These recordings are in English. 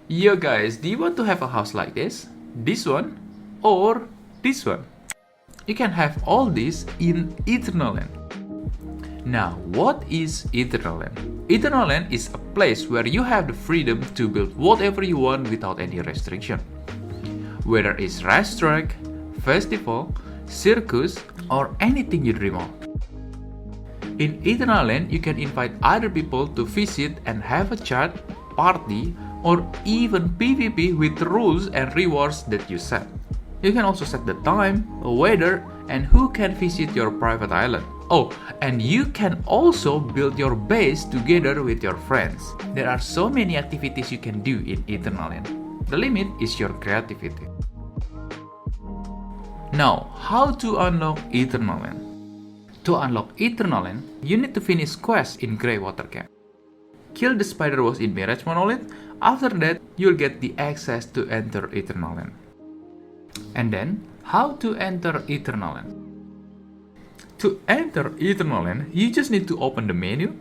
Yo guys, do you want to have a house like this one, or this one? You can have all this in Eternalland. Now, what is Eternalland? Eternalland is a place where you have the freedom to build whatever you want without any restriction. Whether it's racetrack, festival, circus, or anything you dream of. In Eternalland, you can invite other people to visit and have a chat, party, or even PvP with rules and rewards that you set. You can also set the time, weather, and who can visit your private island. Oh, and you can also build your base together with your friends. There are so many activities you can do in Eternalland. The limit is your creativity. Now, how to unlock Eternalland? To unlock Eternalland, you need to finish quests in Greywater Camp. Kill the spider boss in Mirage Monolith. After that, you'll get the access to enter Eternalland. And then, how to enter Eternalland? To enter Eternalland, you just need to open the menu,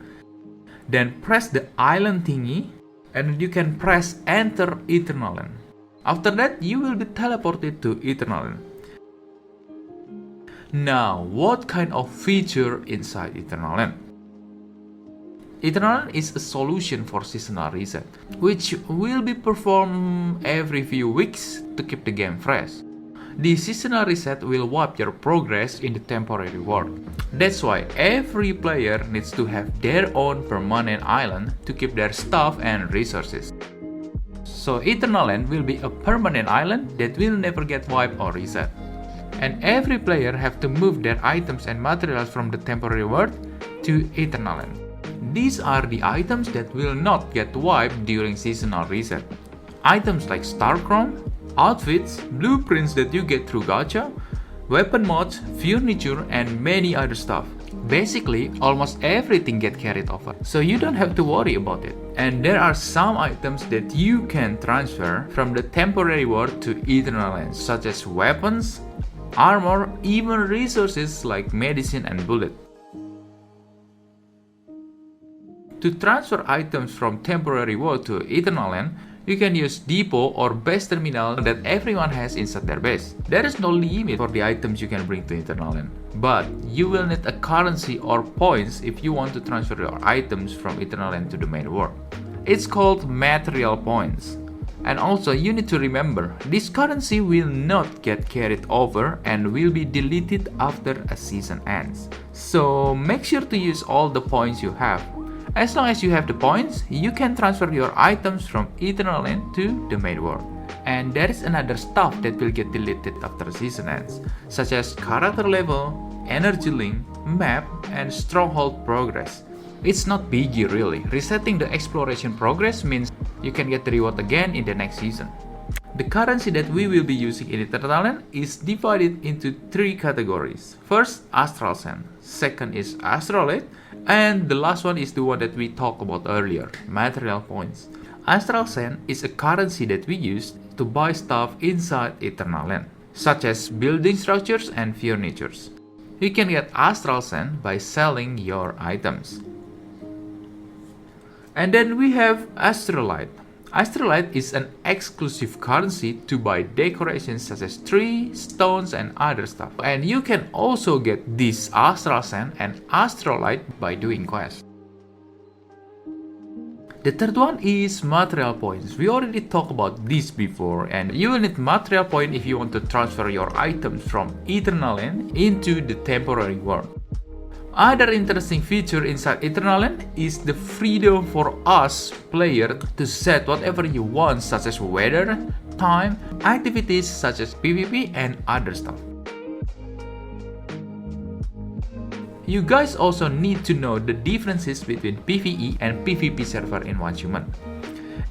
then press the island thingy, and you can press enter Eternalland. After that, you will be teleported to Eternalland. Now, what kind of feature inside Eternalland? Eternalland is a solution for seasonal reset, which will be performed every few weeks to keep the game fresh. The seasonal reset will wipe your progress in the temporary world. That's why every player needs to have their own permanent island to keep their stuff and resources. So Eternalland will be a permanent island that will never get wiped or reset. And every player have to move their items and materials from the temporary world to Eternalland. These are the items that will not get wiped during seasonal reset. Items like Star Chrome, outfits, blueprints that you get through gacha, weapon mods, furniture, and many other stuff. Basically, almost everything get carried over, so you don't have to worry about it. And there are some items that you can transfer from the temporary world to Eternalland, such as weapons, armor, even resources like medicine and bullet. To transfer items from temporary world to Eternalland, you can use depot or base terminal that everyone has inside their base. There is no limit for the items you can bring to Eternalland, but you will need a currency or points if you want to transfer your items from Eternalland to the main world. It's called material points. And also you need to remember, this currency will not get carried over and will be deleted after a season ends. So make sure to use all the points you have. As long as you have the points, you can transfer your items from Eternalland to the main world. And there is another stuff that will get deleted after the season ends, such as character level, energy link, map, and stronghold progress. It's not biggie really. Resetting the exploration progress means you can get the reward again in the next season. The currency that we will be using in Eternalland is divided into 3 categories. First, Astral Sand. Second is Astrolite. And the last one is the one that we talked about earlier, material points. Astral Sand is a currency that we use to buy stuff inside Eternalland, such as building structures and furnitures. You can get Astral Sand by selling your items. And then we have Astrolite. Astrolite is an exclusive currency to buy decorations such as trees, stones, and other stuff. And you can also get this Astral Sand and Astrolite by doing quests. The third one is material points. We already talked about this before, and you will need material point if you want to transfer your items from Eternalland into the temporary world. Other interesting feature inside Eternalland is the freedom for us player to set whatever you want, such as weather, time, activities such as PvP and other stuff. You guys also need to know the differences between PvE and PvP server in One Human.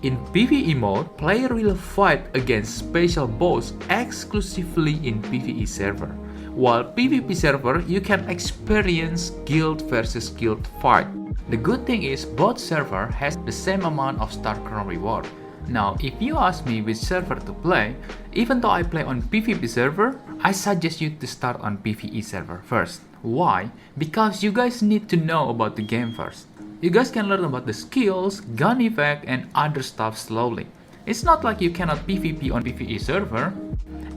In PvE mode, player will fight against special boss exclusively in PvE server. While PvP server, you can experience guild versus guild fight. The good thing is both server has the same amount of Star Crown reward. Now, if you ask me which server to play, even though I play on PvP server, I suggest you to start on PvE server first. Why? Because you guys need to know about the game first. You guys can learn about the skills, gun effect, and other stuff slowly. It's not like you cannot PvP on PvE server.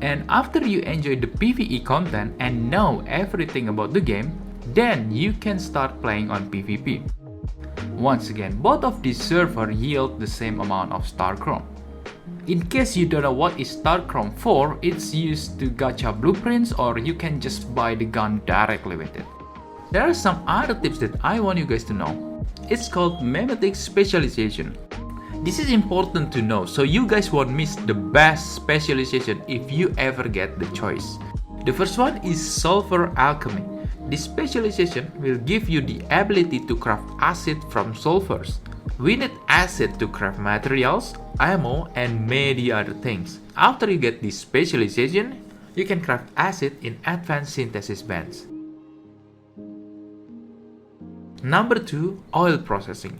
And after you enjoy the PvE content and know everything about the game, then you can start playing on PvP. Once again, both of these servers yield the same amount of star chrome. In case you don't know what is star chrome for, it's used to gacha blueprints, or you can just buy the gun directly with it. There are some other tips that I want you guys to know. It's called Memo Specialization. This is important to know so you guys won't miss the best specialization if you ever get the choice. The first one is sulfur alchemy. This specialization will give you the ability to craft acid from sulfurs. We need acid to craft materials, ammo, and many other things. After you get this specialization, you can craft acid in advanced synthesis bands. Number 2, oil processing.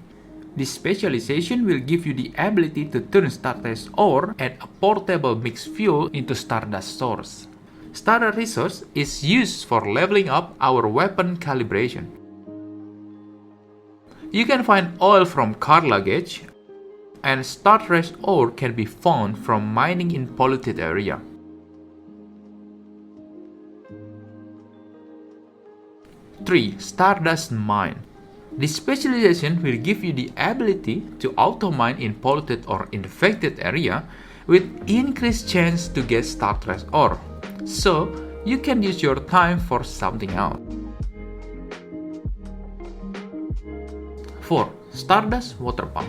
This specialization will give you the ability to turn Stardust ore and a portable mixed fuel into Stardust source. Stardust resource is used for leveling up our weapon calibration. You can find oil from car luggage, and Stardust ore can be found from mining in polluted area. Three, Stardust mine. This specialization will give you the ability to auto-mine in polluted or infected area with increased chance to get Stardust ore, so you can use your time for something else. 4. Stardust water pump.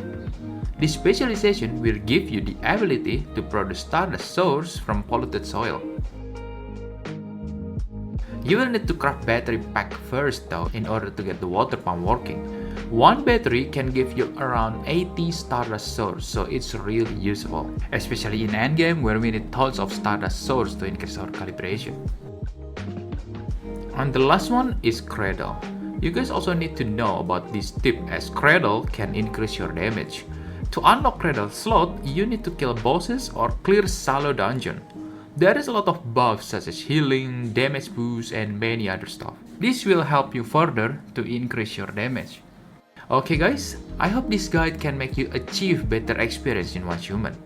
This specialization will give you the ability to produce Stardust source from polluted soil. You will need to craft battery pack first though in order to get the water pump working. One battery can give you around 80 Stardust source, so it's really useful, especially in endgame where we need tons of Stardust source to increase our calibration. And the last one is Credle. You guys also need to know about this tip as Credle can increase your damage. To unlock Credle slot, you need to kill bosses or clear shallow dungeon. There is a lot of buffs such as healing, damage boost, and many other stuff. This will help you further to increase your damage. Okay guys, I hope this guide can make you achieve better experience in One Human.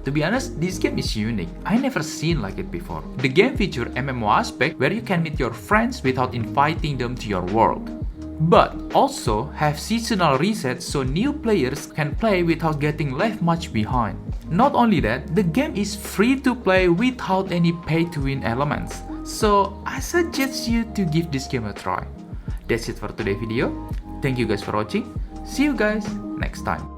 To be honest, this game is unique. I never seen like it before. The game features MMO aspect where you can meet your friends without inviting them to your world. But also have seasonal resets so new players can play without getting left much behind. Not only that, the game is free to play without any pay-to-win elements. So I suggest you to give this game a try. That's it for today's video. Thank you guys for watching. See you guys next time.